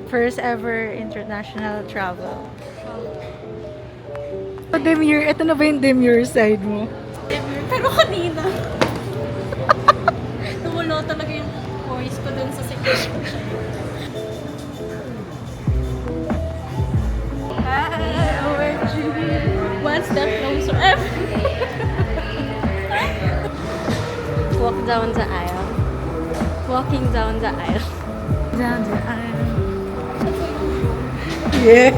First ever international travel. Demure, ito na ba yung demure side mo? Pero kanina, nawala talaga yung voice ko dun sa security. OMG. One step closer. Walk down the aisle. Walking down the aisle. Down the aisle. Yeah.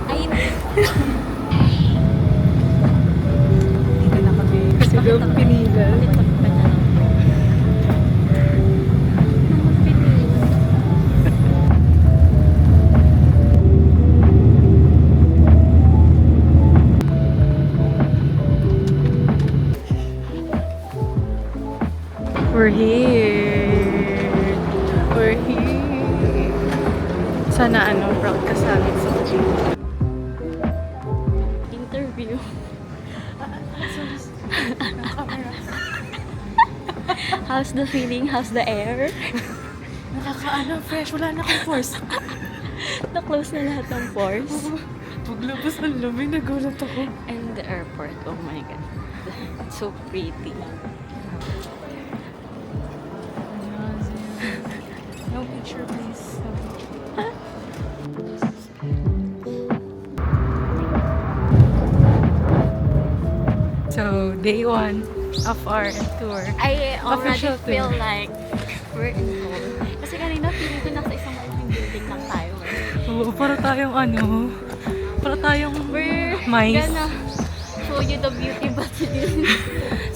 Ay, Dito na kami. Kasi daw pinila. We're here. We're here. Sana proud ka sa amin sa interview. How's the feeling? How's the air? Fresh. Wala na akong force. Na-close na lahat ng pores. Paglabas ng lamig, nagulat ako. And the airport. Oh my God. It's so pretty. No picture, please. So, day 1 of our tour. I already Official tour. feel like we're in home. Kasi kanina feeling ko nasa isang malaking building lang tayo. Oo, para tayong para tayong We're mice. gonna show you the beauty but you didn't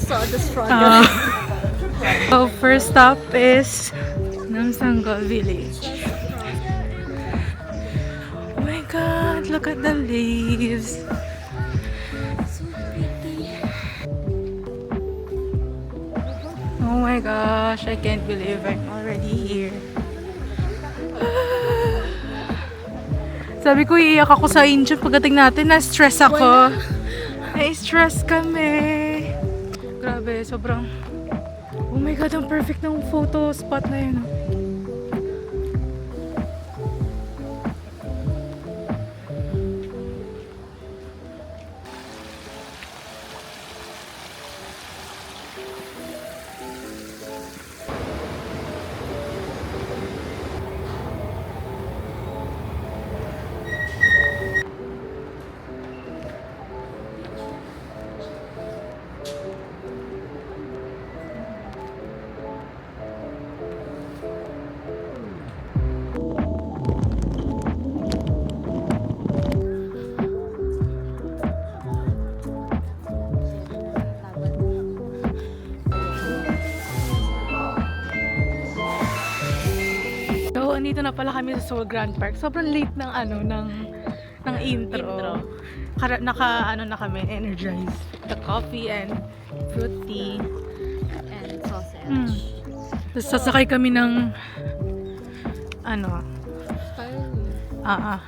saw the struggle. So, first stop is Namsangal Village. Oh my God, look at the leaves. So pretty. Oh my gosh, I can't believe I'm already here. Sabi ko, iiyak ako sa Incheon pagdating natin. Na-stress ako. Na-stress kami. Grabe, sobrang... Oh my God, ang perfect ng photo spot na yun. So, andito na pala kami sa Seoul Grand Park. Sobrang late ng ng intro. Na kami, energized. The coffee and fruit tea. And sausage. Tapos sasakay kami ng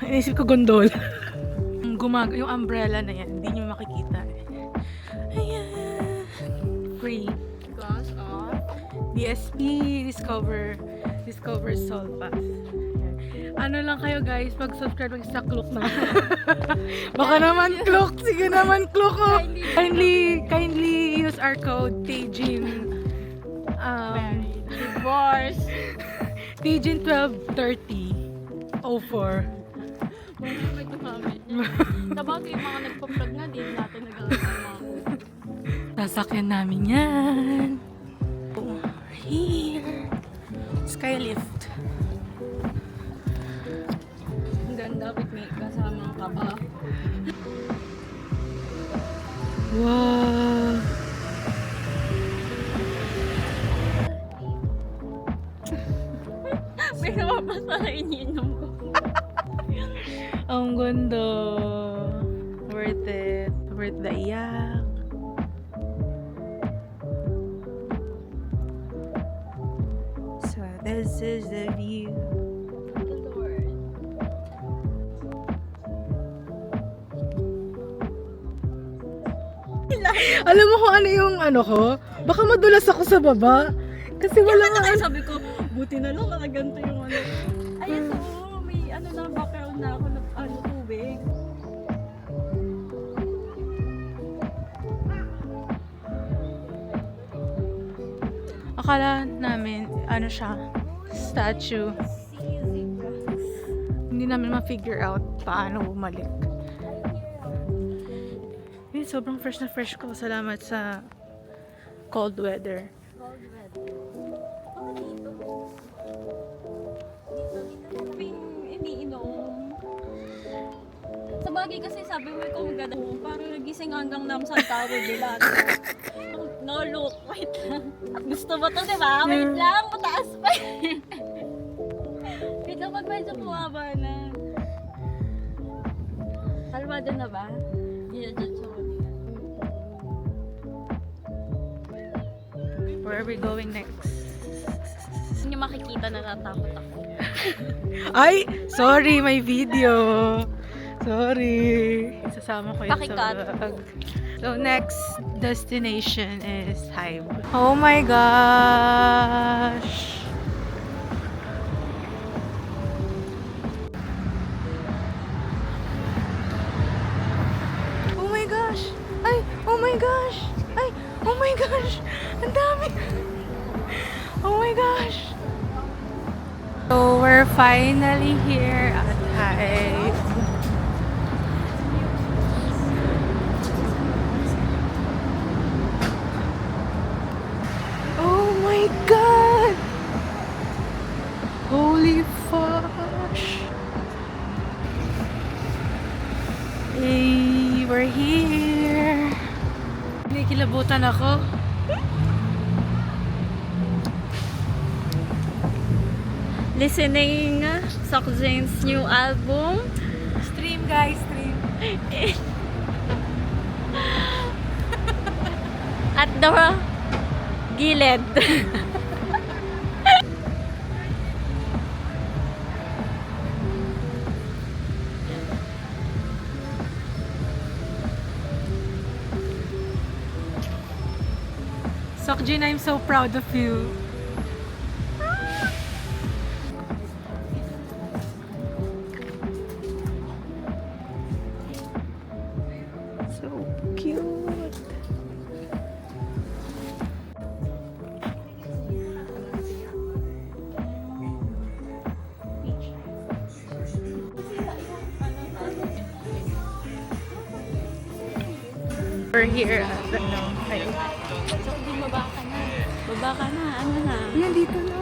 inisip ko gondol. Yung umbrella na yan, hindi nyo makikita. Ayan. Free. Because of DSP, Discover Seoul Pass. Ano lang kayo guys, mag-subscribe sa Klook na. Baka naman Klook, sige naman Klook. Oh. Kindly use our code TJIN. divorce. TJIN 1230 04. May tumamit niya. Sabagay yung mga nagpa-vlog na, di natin nagagawa. Sasakyan namin yan. Here. Skylift. Ang ganda, with me kasama ka pa. Wow. May napapasa na iniinom ko. Ang ganda. Worth it. Worth the iyak. So, this is the view. Alam mo kung ano yung ko? Baka madulas ako sa baba. Kasi wala nga Ay, sabi ko, buti na lang nakaganto yung ano. Ayun, so, may ano na background na ako na ano, tubig. akala namin, ano siya, statue. Hindi namin ma-figure out paano bumalik. Sobrang fresh na fresh ko. Salamat sa cold weather. Cold weather. Baka dito. Dito kaming iniinom. Sa bagay kasi sabi mo kung ganda mo, parang nagising hanggang Namsan Tower nila. No, look, wait lang. Gusto mo to, di ba? Wait lang, mataas pa. Wait lang, pag medyo bumaba na. Kalmado na ba? Ginadjudge ako niya. Where are we going next? Hindi niyo makikita, natatakot ako. Ay! Sorry, may video. Sorry. Isasama ko yun Pakikat. sa vlog. So, next destination is Hive. Oh my gosh! Oh my gosh! Ay! Oh my gosh! Ay! Oh my gosh! Ang dami! Oh my gosh! So, we're finally here at Hive. Oh my god! Holy fush! Hey, we're here! Kinikilabutan ako. Listening Sok Jane's new album. Stream guys, stream. At the gilid. Sokjin, I'm so proud of you. So cute. We're here at the Hive. So, di baba ka na. Baba ka na. Ano na? Yan, dito na.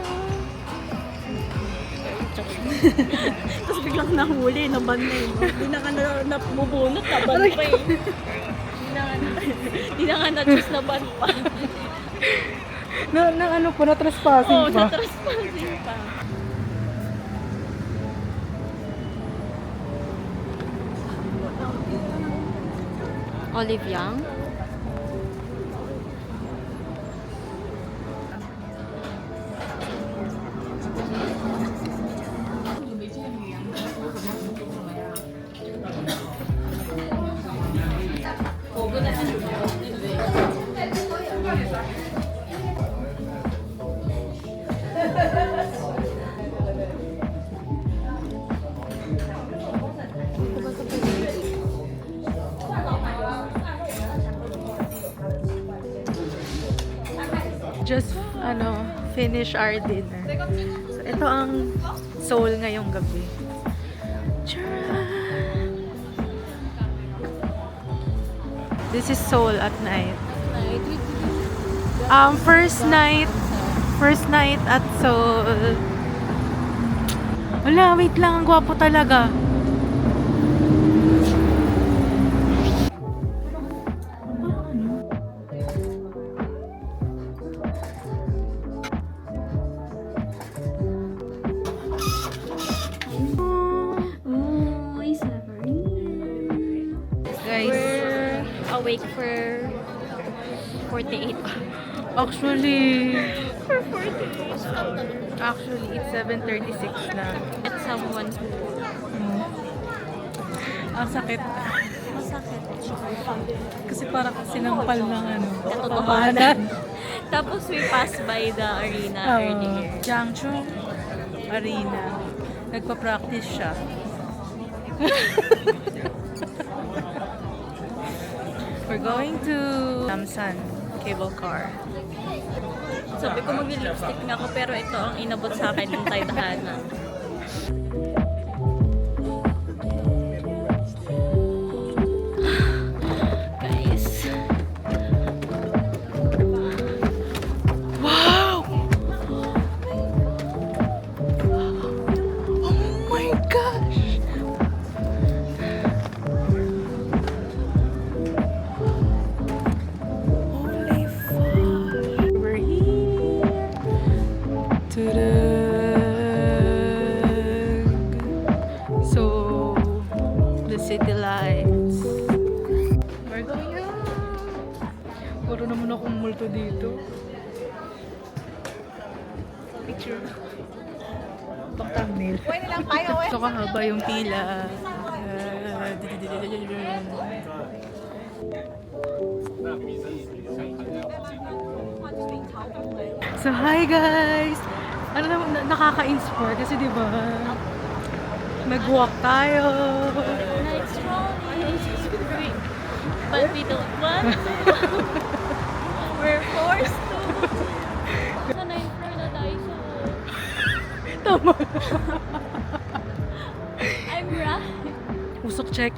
Tapos biglang nahuli. Naban na yun. Di na ka namubunot. Naban pa eh. Di na nga na-choose naban pa. Na ano po, na trespassing Oo, pa. na-trespassing pa. Olive Young? Just, finish our dinner. So, ito ang Seoul ngayong gabi. Charan! This is Seoul at night. First night at Seoul. Wala, wait lang. Ang gwapo talaga. Oh, it's never Guys, We're awake for 48 actually, For 48 it's 7:36 na. At someone who Ang sakit. masakit. Kasi parang sinampal ng Katotohanan. Tapos we passed by the arena earlier. Jiangsu Arena. Nagpa-practice siya. We're going to Namsan cable car. Sabi ko mag-lipstick nga ako pero ito ang inabot sa akin ng Tadhana. Guys. Wow! Oh my gosh! Holy fuck! We're here to So, the city lights. We're going out! Puro naman akong multo dito. Picture. Pang thumbnail. Pwede lang tayo eh. So kahaba yung pila. So hi guys! Ano naman, nakaka-inspire kasi di ba? Nag-walk tayo. Nice rolling. But we don't want to. We're forced to. Sa 9th floor na tayo sa... Tama. I'm right. Usok check.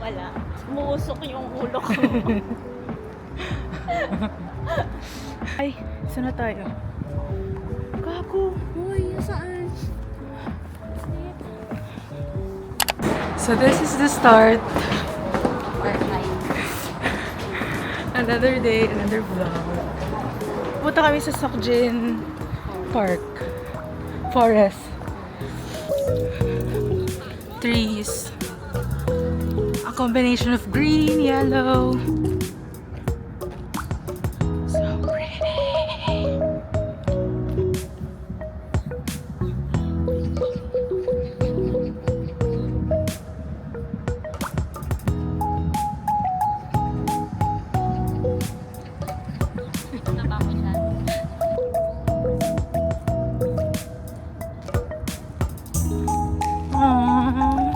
Wala. Umuusok yung ulo ko. Ay, saan na tayo? Gago. Uy, saan? So this is the start. Another day, another vlog. Punta kami sa Seokjin Park. Forest. Trees. A combination of green, yellow. So pretty. Napako siya. Aww.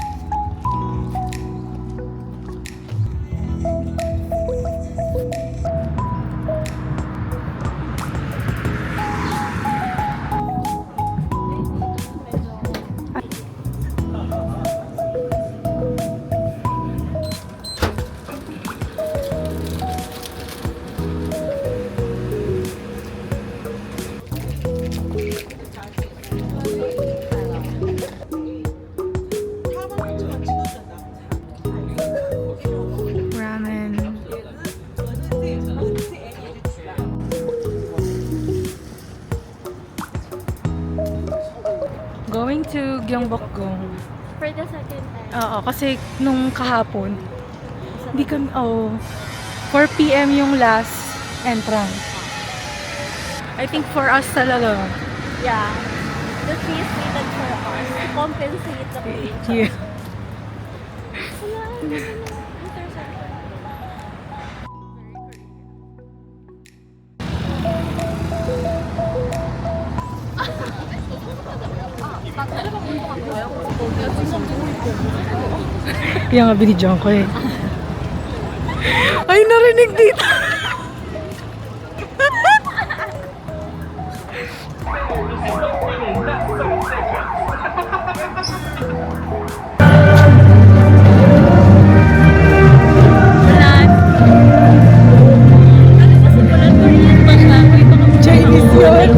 Ramen. Going to Gyeongbokgung. For the second time. Oo, kasi nung kahapon, hindi kami, 4 p.m. yung last entrance. I think for us talaga. Yeah. The fee is needed for us to compensate the pay. Yeah. Kaya nga binidyohan ko eh. Ay, narinig dito! Chinese yun!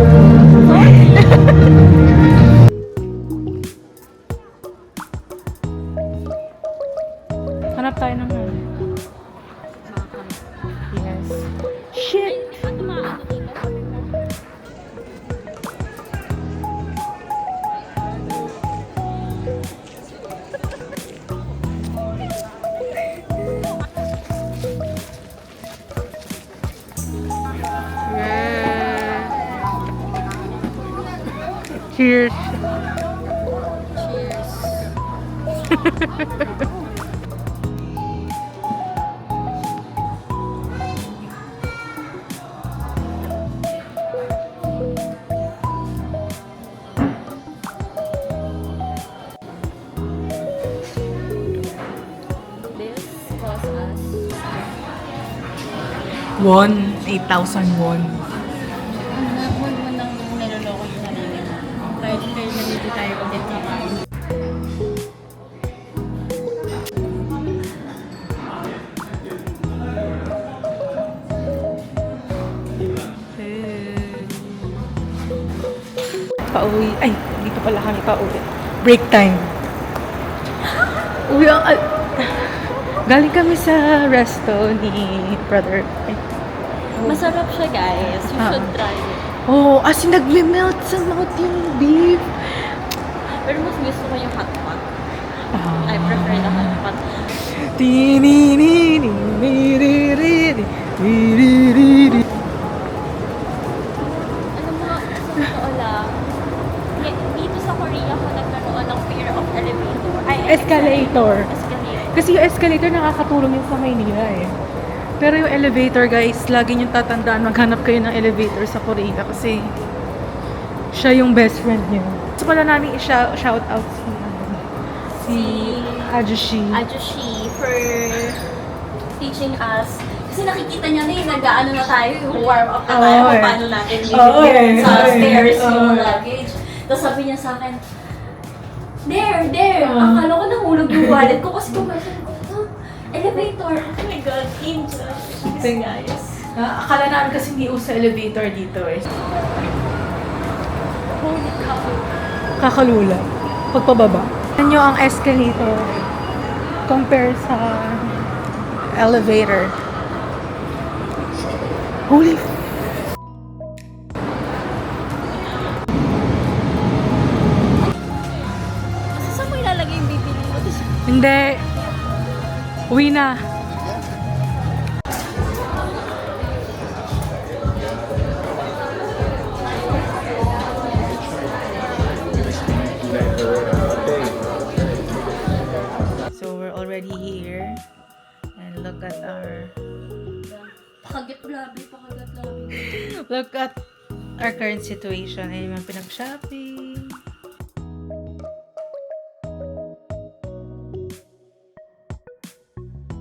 Hanap tayo ng Yes. Shit! Cheers! Won. 8,000 won. Huwag mo nang niloloko yung sarili mo. Kahit kayo nandito tayo ulit kakain. Pauwi. Ay, dito pala kami pauwi. Break time. Uwi ang... galing kami sa resto ni brother. Ay. Masarap siya guys. You should try it. Oh, as in nagme-melt sa mouth yung beef. Pero mas gusto ko yung hot pot. Ah. I prefer the hot pot. Alam mo, sa totoo lang, dito sa Korea ako nagkaroon ng fear of elevator. Ay, Escalator. Escalator. Kasi yung escalator nakakatulong yun sa Maynila eh. Pero yung elevator guys, lagi niyong tatandaan maghanap kayo ng elevator sa Korea kasi siya yung best friend niyo. Gusto pala namin i-shout out si Ajushi. Ajushi for teaching us. Kasi nakikita niya na yung nag-ano na tayo, yung warm up na tayo, kung paano natin eh. sa stairs Oo, yung eh. luggage. Tapos sabi niya sa akin, there! Akala ko nahulog yung wallet ko kasi kumasin ko, elevator! Oh my God, angel! Guys. Akala namin kasi hindi uso elevator dito eh. Holy cow! Kakalula. Pagpababa. Ano nyo ang escalator compare sa elevator? Holy Saan mo ilalagay yung bibili mo? Hindi. Uwi na. So we're already here. And look at Pakagat labi. look at our current situation. Ay, mga pinag-shopping.